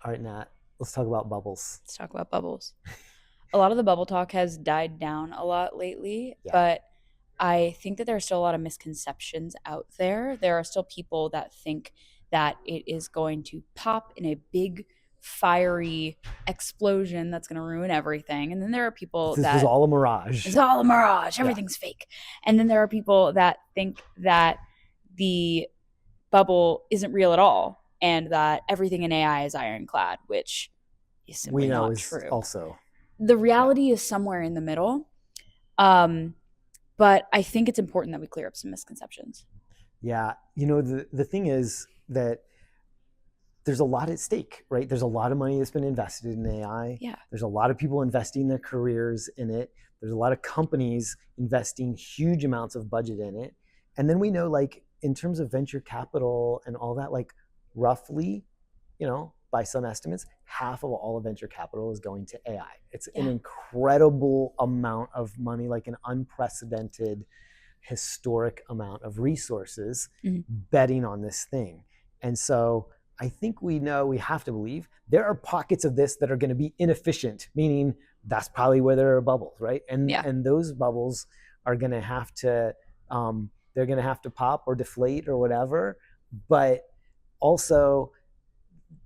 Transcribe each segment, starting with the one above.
All right, Nat, let's talk about bubbles. Let's talk about bubbles. A lot of the bubble talk has died down a lot lately, Yeah. but I think that there are still a lot of misconceptions out there. There are still people that think that it is going to pop in a big, fiery explosion that's going to ruin everything. And then there are people This was that all a mirage. it's all a mirage, Yeah. everything's fake. And then there are people that think that the bubble isn't real at all and that everything in AI is ironclad, which is We simply know not is true. also. The Yeah. reality is somewhere in the middle. Um, but I think it's important that we clear up some misconceptions. Yeah. The thing is that there's a lot at stake, right? There's a lot of money that's been invested in AI. Yeah. There's a lot of people investing their careers in it. There's a lot of companies investing huge amounts of budget in it. And then we know, like, in terms of venture capital and all that, like, roughly, by some estimates, half of all of venture capital is going to AI. It's an incredible amount of money, like an unprecedented, historic amount of resources betting on this thing. And so I think we have to believe there are pockets of this that are going to be inefficient, meaning that's probably where there are bubbles, right? And those bubbles are going to have to they're going to have to pop or deflate or whatever. But also,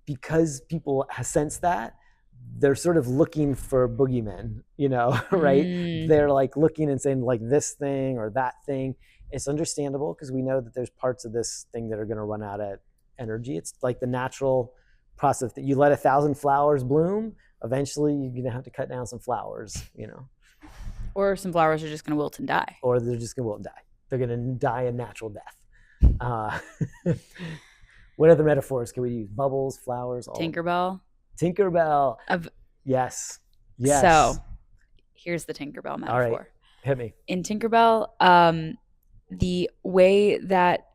because people sense that, they're sort of looking for boogeymen, right? They're like looking and saying, like, this thing or that thing. It's understandable because we know that there's parts of this thing that are going to run out of energy. It's like the natural process that you let 1,000 flowers bloom. Eventually, you're going to have to cut down some flowers, Or some flowers are just going to wilt and die. Or they're just going to wilt and die. They're going to die a natural death. What other metaphors can we use? Bubbles, flowers, all. Tinkerbell. Tinkerbell. Yes. So here's the Tinkerbell metaphor. All right. Hit me. In Tinkerbell, the way that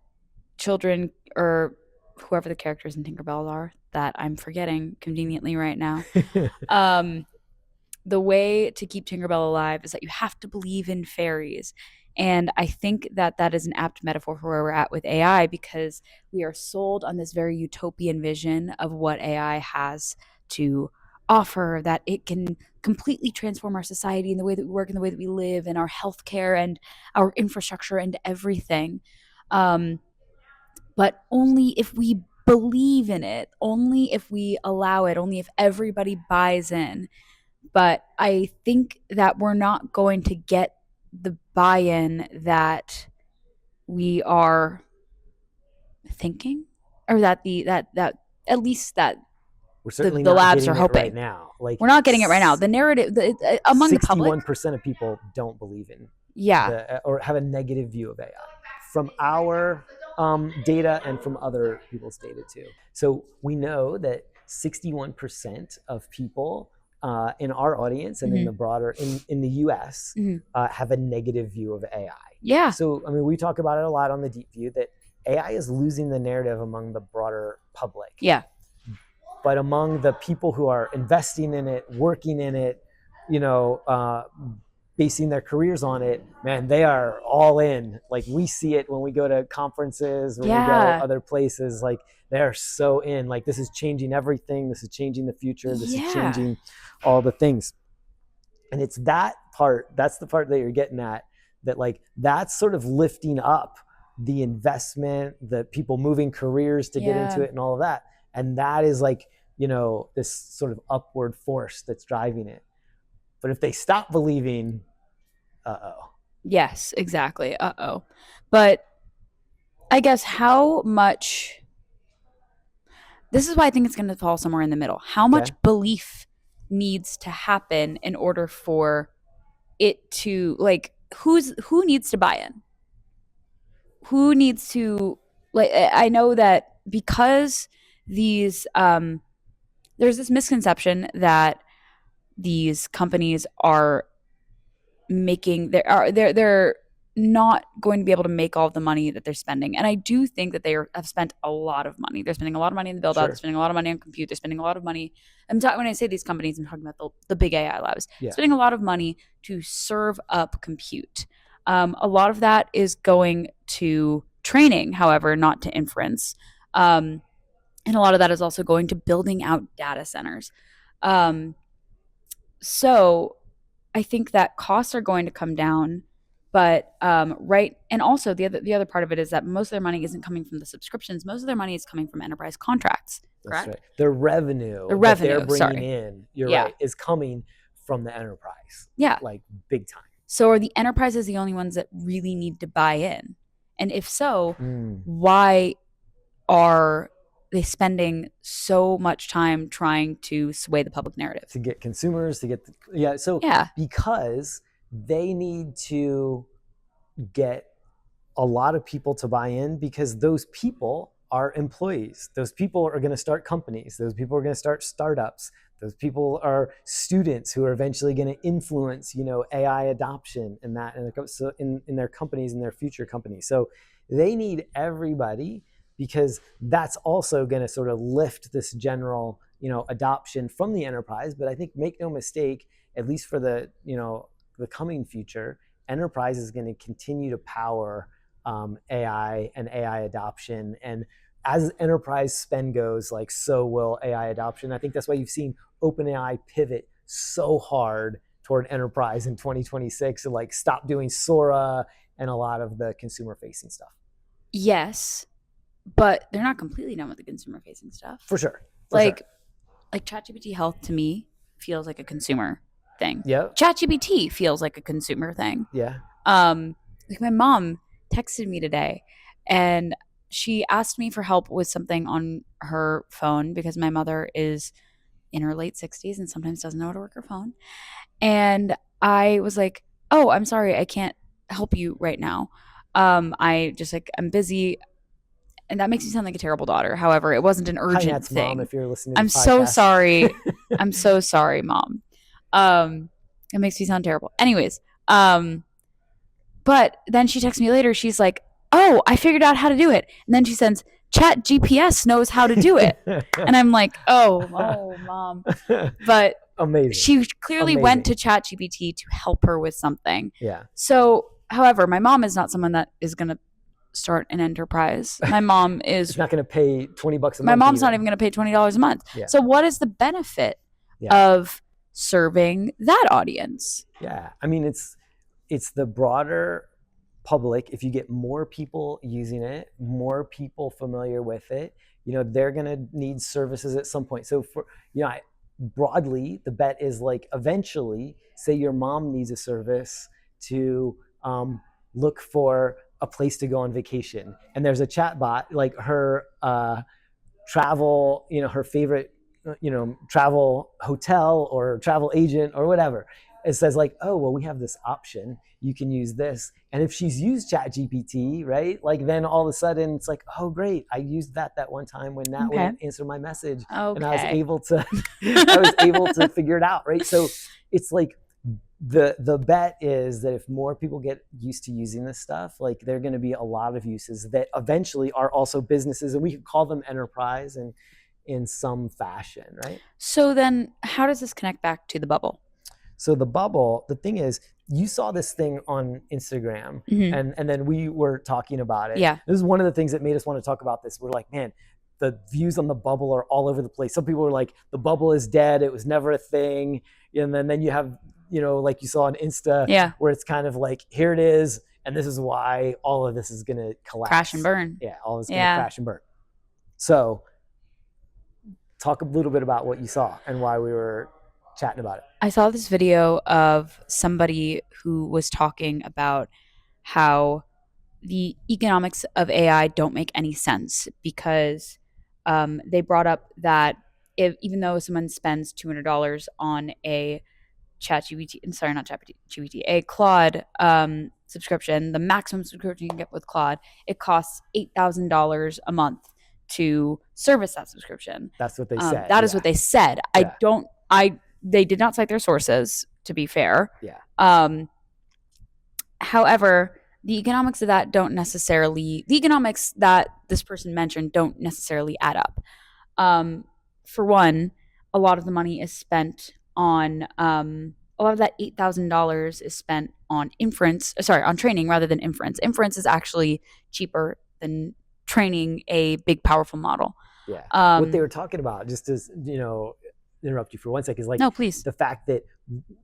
children or whoever the characters in Tinkerbell are that I'm forgetting conveniently right now, the way to keep Tinkerbell alive is that you have to believe in fairies. And I think that that is an apt metaphor for where we're at with AI, because we are sold on this very utopian vision of what AI has to offer, that it can completely transform our society and the way that we work and the way that we live and our healthcare and our infrastructure and everything. But only if we believe in it, only if we allow it, only if everybody buys in. But I think that we're not going to get the buy-in that we are thinking, or that at least that we're certainly the not labs getting are it hoping. Right now. Like, we're not getting it right now. The narrative among the public, 61% of people don't believe in or have a negative view of AI from our data and from other people's data too. So we know that 61% of people in our audience and in the broader in the US have a negative view of AI. Yeah. So I mean, we talk about it a lot on the Deep View that AI is losing the narrative among the broader public. Yeah. But among the people who are investing in it, working in it, basing their careers on it, man, they are all in. Like, we see it when we go to conferences, when we go other places, like, they're so in. Like, this is changing everything. This is changing the future. This is changing all the things. And it's that part, that's the part that you're getting at, that, like, that's sort of lifting up the investment, the people moving careers to get into it and all of that. And that is, like, this sort of upward force that's driving it. But if they stop believing, uh-oh. Yes, exactly. Uh-oh. But I guess how much, this is why I think it's going to fall somewhere in the middle. How much belief needs to happen in order for it to, like, who needs to buy in? Who needs to, like, I know that because these there's this misconception that these companies are making they're not going to be able to make all of the money that they're spending. And I do think that have spent a lot of money. They're spending a lot of money in the build out. They're spending a lot of money on compute. They're spending a lot of money. When I say these companies, I'm talking about the big AI labs. Spending a lot of money to serve up compute. A lot of that is going to training, however, not to inference. And a lot of that is also going to building out data centers. Um, so I think that costs are going to come down, but right, and also the other part of it is that most of their money isn't coming from the subscriptions. Most of their money is coming from enterprise contracts. That's Correct? right. The revenue The that they're revenue. bringing Sorry. in, you're Yeah. right, is coming from the enterprise, Yeah. like big time. So are the enterprises the only ones that really need to buy in? And if so, Mm. why are they spending so much time trying to sway the public narrative? To get consumers, to get so Yeah. because they need to get a lot of people to buy in, because those people are employees. Those people are going to start companies. Those people are going to start startups. Those people are students who are eventually going to influence, AI adoption and that in their companies, in their future companies. So they need everybody, because that's also going to sort of lift this general, adoption from the enterprise. But I think, make no mistake, at least for the coming future, enterprise is going to continue to power AI and AI adoption. And as enterprise spend goes, like, so will AI adoption. I think that's why you've seen OpenAI pivot so hard toward enterprise in 2026 and like stop doing Sora and a lot of the consumer facing stuff. Yes, but they're not completely done with the consumer facing stuff. For sure. Like ChatGPT Health to me feels like a consumer thing. Yeah. ChatGPT feels like a consumer thing. Yeah. Like my mom texted me today and she asked me for help with something on her phone because my mother is in her late 60s and sometimes doesn't know how to work her phone. And I was like, "Oh, I'm sorry, I can't help you right now. I'm busy." And that makes me sound like a terrible daughter. However, it wasn't an urgent Hi, thing. Mom, if you're listening to I'm so sorry. I'm so sorry, Mom. It makes me sound terrible. Anyways, but then she texts me later. She's like, "Oh, I figured out how to do it." And then she sends, "Chat GPS knows how to do it." And I'm like, "Oh, Mom." But amazing. She clearly went to Chat GPT to help her with something. Yeah. So, however, my mom is not someone that is going to start an enterprise. My mom is She's not going to pay $20 a month. My mom's not even going to pay $20 a month. Yeah. So what is the benefit of serving that audience? Yeah. I mean, it's the broader public. If you get more people using it, more people familiar with it, they're going to need services at some point. So for, broadly, the bet is like, eventually, say your mom needs a service to look for a place to go on vacation, and there's a chat bot, like her travel, her favorite, travel hotel or travel agent or whatever. It says like, "Oh, well, we have this option. You can use this." And if she's used Chat GPT, right, like then all of a sudden it's like, "Oh, great, I used that one time when Nat wouldn't answer my message, and I was able to figure it out," right? So it's like, the bet is that if more people get used to using this stuff, like, there are going to be a lot of uses that eventually are also businesses, and we could call them enterprise and in some fashion, right? So then how does this connect back to the bubble? So the bubble, the thing is, you saw this thing on Instagram, and then we were talking about it. Yeah. This is one of the things that made us want to talk about this. We're like, man, the views on the bubble are all over the place. Some people were like, the bubble is dead. It was never a thing. And then you have, like you saw on Insta, where it's kind of like, here it is, and this is why all of this is going to collapse. Crash and burn. Yeah, all of this is going to crash and burn. So talk a little bit about what you saw and why we were chatting about it. I saw this video of somebody who was talking about how the economics of AI don't make any sense, because they brought up that even though someone spends $200 on a a Claude subscription, the maximum subscription you can get with Claude, it costs $8,000 a month to service that subscription. That's what they said. That is what they said. They did not cite their sources, to be fair. Yeah. However, the economics that this person mentioned don't necessarily add up. For one, a lot of the money is spent on a lot of that $8,000 is spent on on training rather than inference. Inference is actually cheaper than training a big, powerful model. Yeah. What they were talking about, just to, interrupt you for 1 second, is like no, please. the fact that,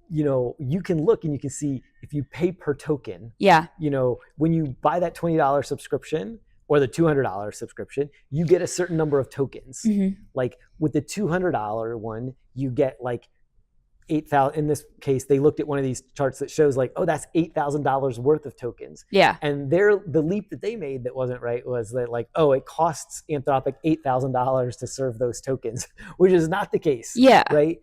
you can look and you can see if you pay per token. Yeah. When you buy that $20 subscription or the $200 subscription, you get a certain number of tokens. Mm-hmm. Like with the $200 one, you get like 8,000. In this case, they looked at one of these charts that shows like, oh, that's $8,000 worth of tokens. Yeah. And the leap that they made that wasn't right was that like, oh, it costs Anthropic $8,000 to serve those tokens, which is not the case. Yeah. Right.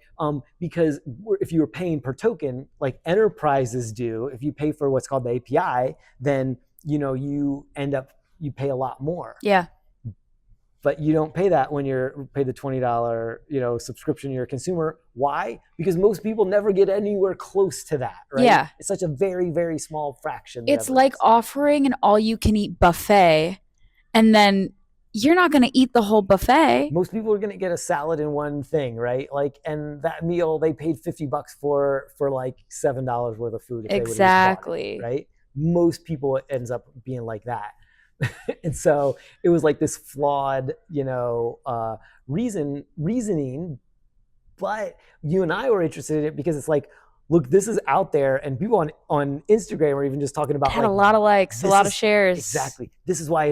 Because if you were paying per token, like enterprises do, if you pay for what's called the API, then, you pay a lot more. Yeah. But you don't pay that when you pay the $20, subscription to your consumer. Why? Because most people never get anywhere close to that, right? Yeah. It's such a very, very small fraction. It's like offering an all-you-can-eat buffet, and then you're not going to eat the whole buffet. Most people are going to get a salad and one thing, right? Like, and that meal they paid $50 for like $7 worth of food. If exactly. They would have bought it, right? Most people, it ends up being like that. And so it was like this flawed, reasoning. But you and I were interested in it because it's like, look, this is out there, and people on Instagram are even just talking about. It had like, a lot of likes, a lot of shares. Exactly. This is why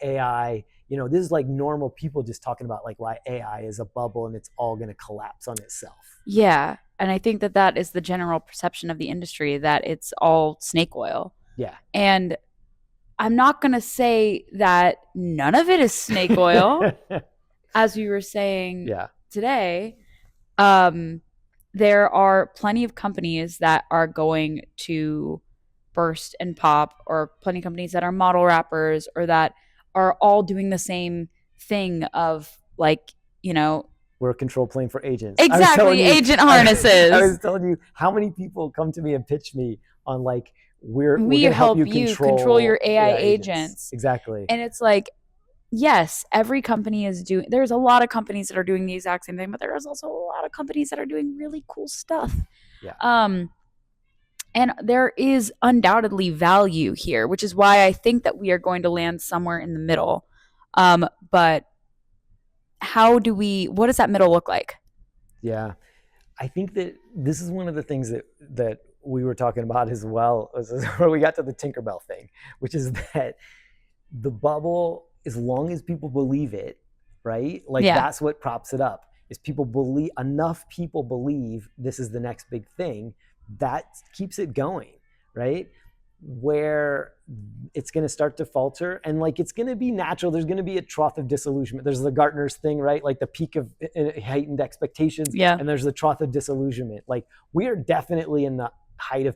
AI. This is like normal people just talking about like why AI is a bubble and it's all going to collapse on itself. Yeah, and I think that is the general perception of the industry, that it's all snake oil. Yeah, and I'm not going to say that none of it is snake oil. As we were saying today, there are plenty of companies that are going to burst and pop, or plenty of companies that are model wrappers, or that are all doing the same thing of like, we're a control plane for agents. Exactly, agent harnesses. I was telling you how many people come to me and pitch me on like, we help you control your AI agents. Exactly. And it's like, yes, every company is doing, there's a lot of companies that are doing the exact same thing, but there's also a lot of companies that are doing really cool stuff. Yeah. And there is undoubtedly value here, which is why I think that we are going to land somewhere in the middle. But what does that middle look like? Yeah. I think that this is one of the things that we were talking about as well, where we got to the Tinkerbell thing, which is that the bubble, as long as people believe it, right? Like that's what props it up. Is enough people believe this is the next big thing, that keeps it going, right? Where it's going to start to falter, and like it's going to be natural. There's going to be a trough of disillusionment. There's the Gartner's thing, right? Like the peak of heightened expectations, and there's the trough of disillusionment. Like we are definitely in the height of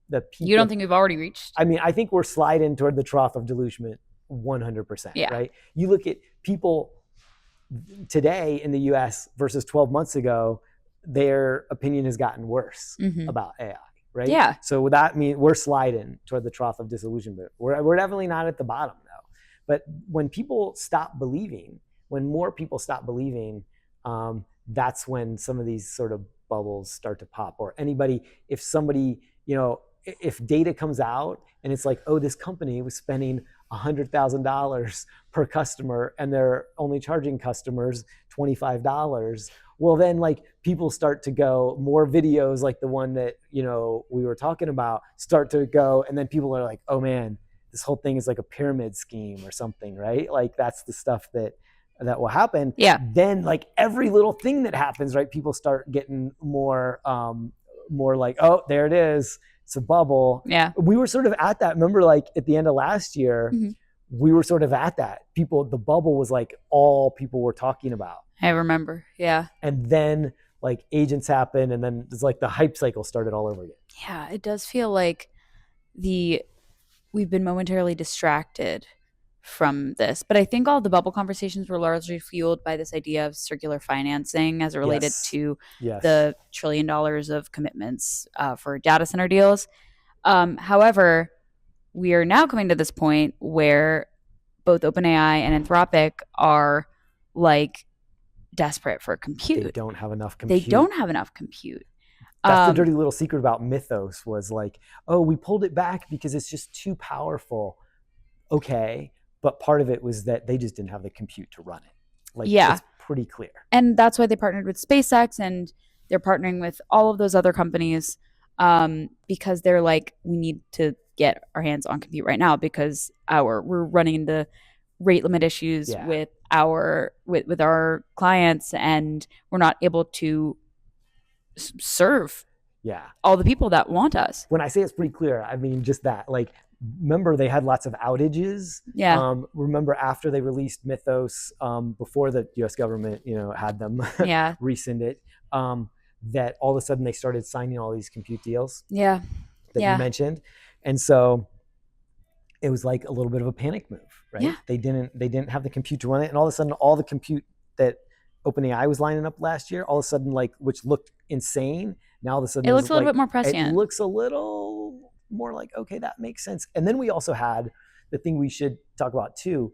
the peak. You don't think we've already reached? I mean, I think we're sliding toward the trough of delusionment 100%, right? You look at people today in the US versus 12 months ago, their opinion has gotten worse about AI, right? Yeah. So that means we're sliding toward the trough of disillusionment. We're definitely not at the bottom though. But when people stop believing, when more people stop believing, that's when some of these sort of bubbles start to pop. Or if somebody, if data comes out and it's like, oh, this company was spending $100,000 per customer and they're only charging customers $25. Well, then like people start to go, more videos like the one that, we were talking about start to go. And then people are like, oh man, this whole thing is like a pyramid scheme or something, right? Like that's the stuff that will happen. Yeah. Then like every little thing that happens, right? People start getting more like, oh, there it is. It's a bubble. Yeah. We were sort of at that. Remember, like at the end of last year, we were sort of at that. The bubble was like all people were talking about. I remember. Yeah. And then like agents happened, and then it's like the hype cycle started all over again. Yeah. It does feel like we've been momentarily distracted from this, but I think all the bubble conversations were largely fueled by this idea of circular financing as it related to the $1 trillion of commitments for data center deals. However, we are now coming to this point where both OpenAI and Anthropic are like desperate for compute. They don't have enough compute. That's the dirty little secret about Mythos, was like, oh, we pulled it back because it's just too powerful. Okay. But part of it was that they just didn't have the compute to run it. Like Yeah. it's pretty clear. And that's why they partnered with SpaceX, and they're partnering with all of those other companies, because they're like, we need to get our hands on compute right now because we're running into rate limit issues with our clients, and we're not able to serve all the people that want us. When I say it's pretty clear, I mean just that. Like, remember they had lots of outages. Remember after they released Mythos, before the U.S. government, had them rescind it, that all of a sudden they started signing all these compute deals. That you mentioned, and so it was like a little bit of a panic move, right? They didn't have the compute to run it, and all of a sudden all the compute that OpenAI was lining up last year, all of a sudden, like, which looked insane, now all of a sudden it looks a little bit more prescient. It looks a little more like, okay, that makes sense. And then we also had the thing we should talk about too,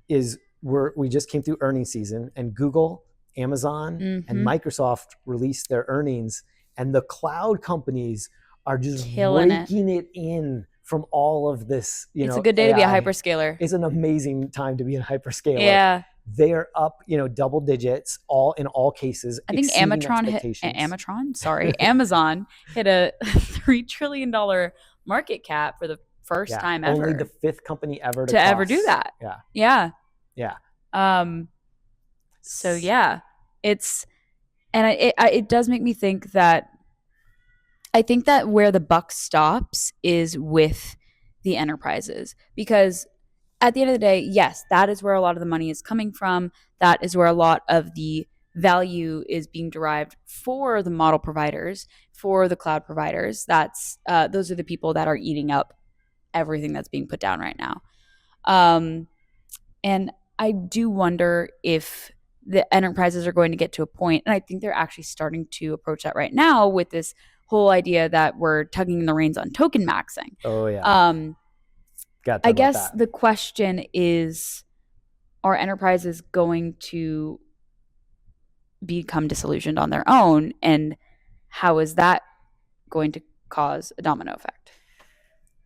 is we just came through earnings season, and Google, Amazon, and Microsoft released their earnings, and the cloud companies are just raking it in from all of this. It's a good day AI. To be a hyperscaler. It's an amazing time to be a hyperscaler. They're up, double digits, in all cases. I think Amazon hit a $3 trillion market cap for the first time ever. Only the fifth company ever to ever do that. Yeah. So it's, and it does make me think that, I think that where the buck stops is with the enterprises, because at the end of the day, yes, that is where a lot of the money is coming from. That is where a lot of the value is being derived for the model providers, for the cloud providers. Those are the people that are eating up everything that's being put down right now. And I do wonder if the enterprises are going to get to a point, and I think they're actually starting to approach that right now with this whole idea that we're tugging the reins on token maxing. Oh yeah. I guess the question is, are enterprises going to become disillusioned on their own, and how is that going to cause a domino effect?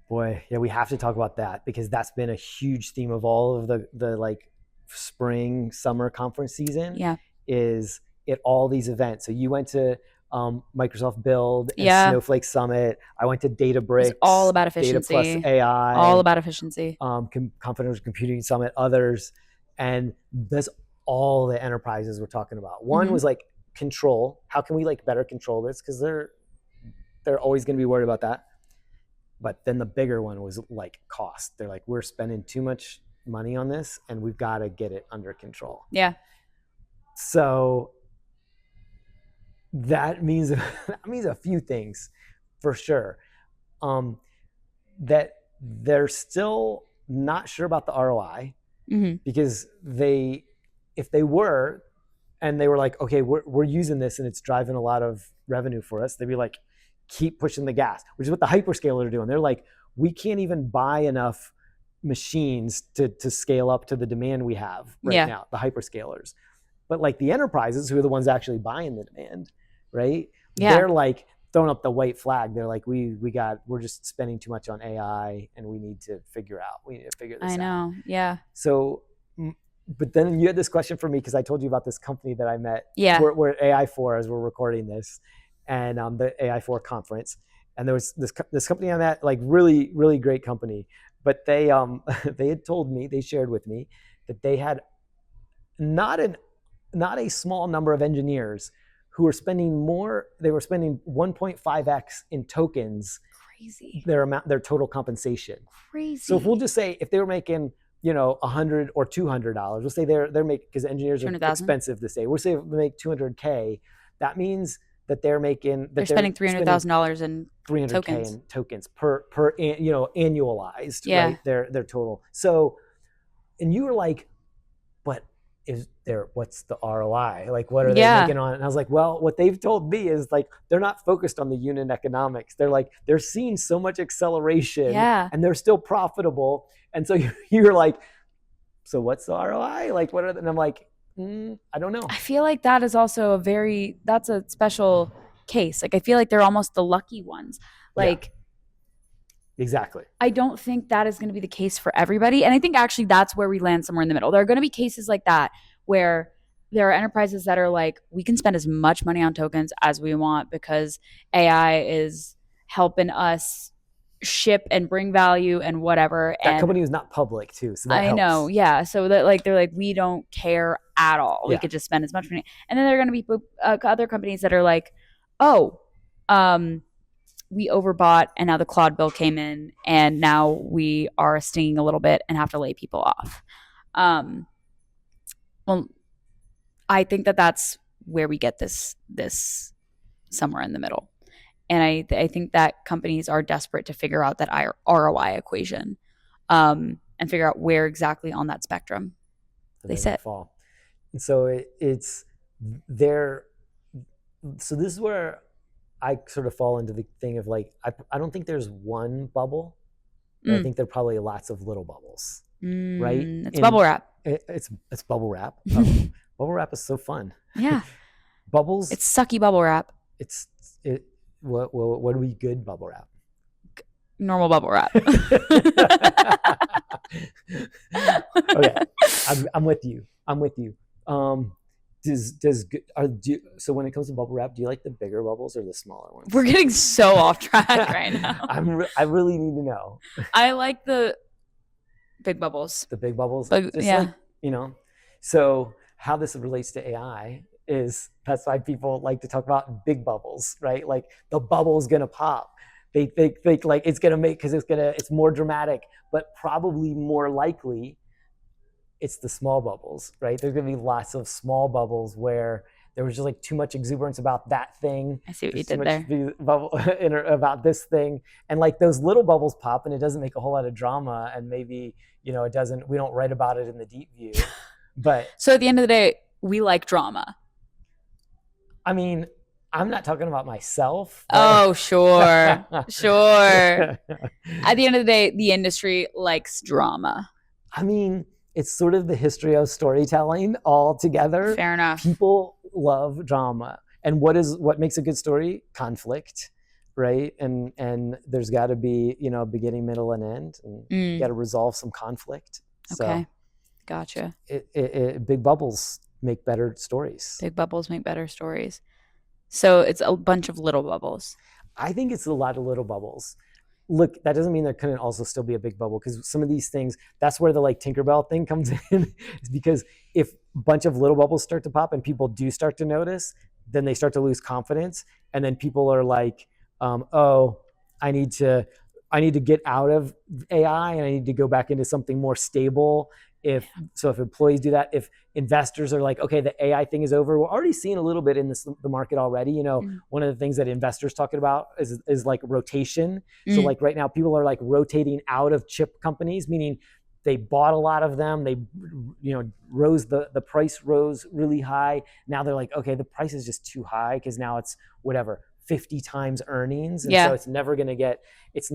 Boy, yeah, we have to talk about that, because that's been a huge theme of all of the like spring, summer conference season. Is it all these events? So you went to Microsoft Build and Snowflake Summit. I went to Databricks. It's all about efficiency. Data plus AI. All about efficiency. Confidential Computing Summit, others. And that's all the enterprises we're talking about. One was like control. How can we like better control this? Because they're always going to be worried about that. But then the bigger one was like cost. They're like, we're spending too much money on this, and we've got to get it under control. So that means a few things for sure. That they're still not sure about the ROI, because if they were, and they were like, okay, we're using this and it's driving a lot of revenue for us, they'd be like, keep pushing the gas, which is what the hyperscalers are doing. They're like, we can't even buy enough machines to scale up to the demand we have right now, the hyperscalers. But like the enterprises, who are the ones actually buying the demand, right? They're like throwing up the white flag. They're like, we're just spending too much on AI, and we need to figure this out. I know. Yeah. So, but then you had this question for me, because I told you about this company that I met. We're at AI4 as we're recording this, and the AI4 conference. And there was this company I met, like really, really great company. But they had told me, they shared with me that they had not a small number of engineers who were spending more. They were spending 1.5x in tokens. Crazy. Their total compensation. Crazy. So if we'll just say, if they were making, $100 or $200, we'll say they're making, because engineers are expensive to say. We'll say they make $200K. That means that they're spending $300,000 in $300K in tokens per annualized, right? Their total. So, and you were like, but what's the ROI? Like, what are they making on it? And I was like, well, what they've told me is like, they're not focused on the unit economics. They're like, they're seeing so much acceleration, and they're still profitable. And so you're like, so what's the ROI? Like, and I'm like, I don't know. I feel like that is also that's a special case. Like, I feel like they're almost the lucky ones. Like, exactly. I don't think that is going to be the case for everybody. And I think actually that's where we land somewhere in the middle. There are going to be cases like that where there are enterprises that are like, we can spend as much money on tokens as we want because AI is helping us ship and bring value and whatever. That And company was not public too, so that I helps. know, yeah. So that like they're like, we don't care at all. We Yeah. could just spend as much money. And then there are going to be other companies that are like, oh, we overbought, and now the Claude bill came in, and now we are stinging a little bit and have to lay people off. Well, I think that that's where we get this somewhere in the middle. And I think that companies are desperate to figure out that ROI equation, and figure out where exactly on that spectrum they sit. Fall. And so it's there. So this is where I sort of fall into the thing of like, I don't think there's one bubble. I think there are probably lots of little bubbles, right? It's bubble wrap. It's bubble wrap. Bubble wrap is so fun. Yeah. Bubbles. It's sucky bubble wrap. What do we good bubble wrap? Normal bubble wrap. Okay, I'm with you. So when it comes to bubble wrap, do you like the bigger bubbles or the smaller ones? We're getting so off track right now. I really need to know. I like the big bubbles. The big bubbles? Yeah. Like, so how this relates to AI is that's why people like to talk about big bubbles, right? Like the bubble's gonna pop. They think like it's gonna make, because it's more dramatic, but probably more likely it's the small bubbles, right? There's gonna be lots of small bubbles where there was just like too much exuberance about that thing. I see what you did there. About this thing, and like those little bubbles pop, and it doesn't make a whole lot of drama, and maybe it doesn't. We don't write about it in the deep view, but so at the end of the day, we like drama. I mean, I'm not talking about myself. Oh, sure. Sure. At the end of the day, the industry likes drama. I mean, it's sort of the history of storytelling all together. Fair enough. People love drama. And what makes a good story? Conflict, right? And there's got to be, beginning, middle, and end. And you got to resolve some conflict. Okay. So gotcha. Big bubbles make better stories. Big bubbles make better stories. So it's a bunch of little bubbles. I think it's a lot of little bubbles. Look, that doesn't mean there couldn't also still be a big bubble, because some of these things, that's where the like Tinkerbell thing comes in, is because if a bunch of little bubbles start to pop and people do start to notice, then they start to lose confidence. And then people are like, oh, I need to get out of AI and I need to go back into something more stable. If employees do that, if investors are like, okay, the AI thing is over, we're already seeing a little bit in the market already. One of the things that investors talking about is like rotation. So like right now, people are like rotating out of chip companies, meaning they bought a lot of them. They, the price rose really high. Now they're like, okay, the price is just too high because now it's whatever, 50 times earnings, and so it's never going to get. It's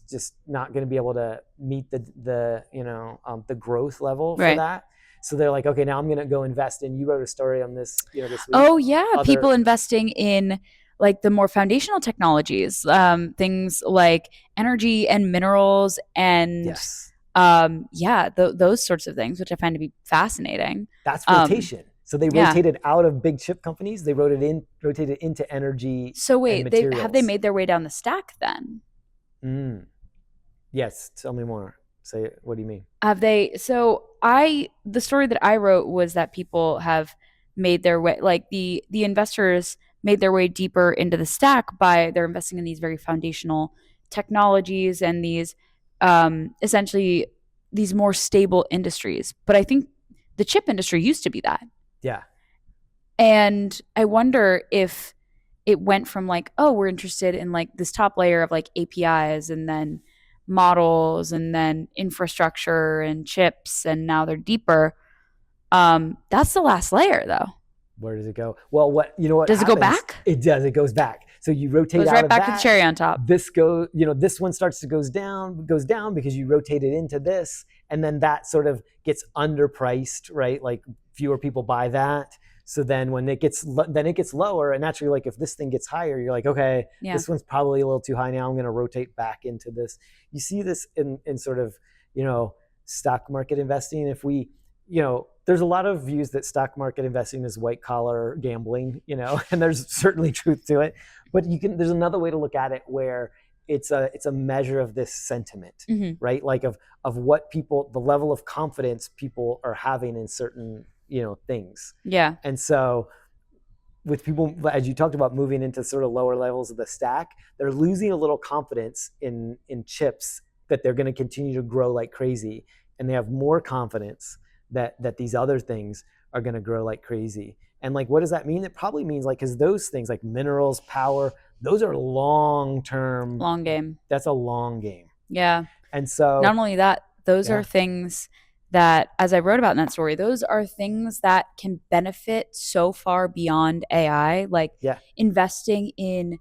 just not going to be able to meet the growth level for that. So they're like, okay, now I'm going to go invest in. You wrote a story on this, this week. Oh yeah, people investing in like the more foundational technologies, things like energy and minerals and those sorts of things, which I find to be fascinating. That's rotation. So they rotated out of big chip companies. They rotated into energy. So wait, have they made their way down the stack then? Yes. Tell me more. Say, what do you mean? Have they? So the story that I wrote was that people have made their way, like the investors made their way deeper into the stack by they're investing in these very foundational technologies and these essentially these more stable industries. But I think the chip industry used to be that. Yeah. And I wonder if it went from like, oh, we're interested in like this top layer of like APIs and then models and then infrastructure and chips, and now they're deeper. That's the last layer though. Where does it go? Well, what does it go back? It does. It goes back. So you rotate goes out right of back that, to the cherry on top. This this one starts to goes down because you rotated into this, and then that sort of gets underpriced, right? Like fewer people buy that. So then when it gets lower, and naturally, like if this thing gets higher, you're like, okay, this one's probably a little too high now. I'm going to rotate back into this. You see this in sort of stock market investing. If we there's a lot of views that stock market investing is white collar gambling, and there's certainly truth to it. But there's another way to look at it where it's a measure of this sentiment, right? Like of what people, the level of confidence people are having in certain, things. Yeah. And so with people, as you talked about, moving into sort of lower levels of the stack, they're losing a little confidence in chips that they're going to continue to grow like crazy, and they have more confidence that these other things are going to grow like crazy. And like, what does that mean? It probably means like, because those things like minerals, power, those are long game. That's a long game. Yeah. And so not only that, those are things that, as I wrote about in that story, those are things that can benefit so far beyond AI, like investing in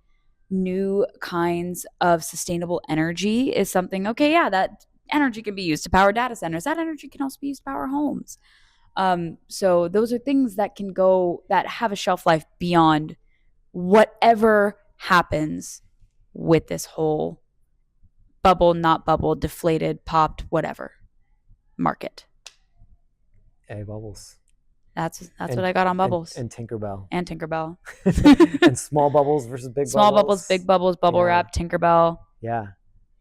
new kinds of sustainable energy is something, that energy can be used to power data centers. That energy can also be used to power homes. So those are things that that have a shelf life beyond whatever happens with this whole bubble, not bubble, deflated, popped, whatever market. Bubbles. That's what I got on bubbles. And Tinkerbell. And small bubbles versus big small bubbles. Big bubbles, bubble wrap, Tinkerbell. Yeah.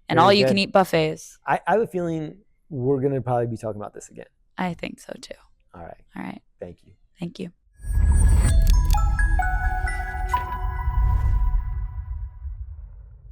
And all you can eat buffets. I have a feeling we're going to probably be talking about this again. I think so too. All right. Thank you.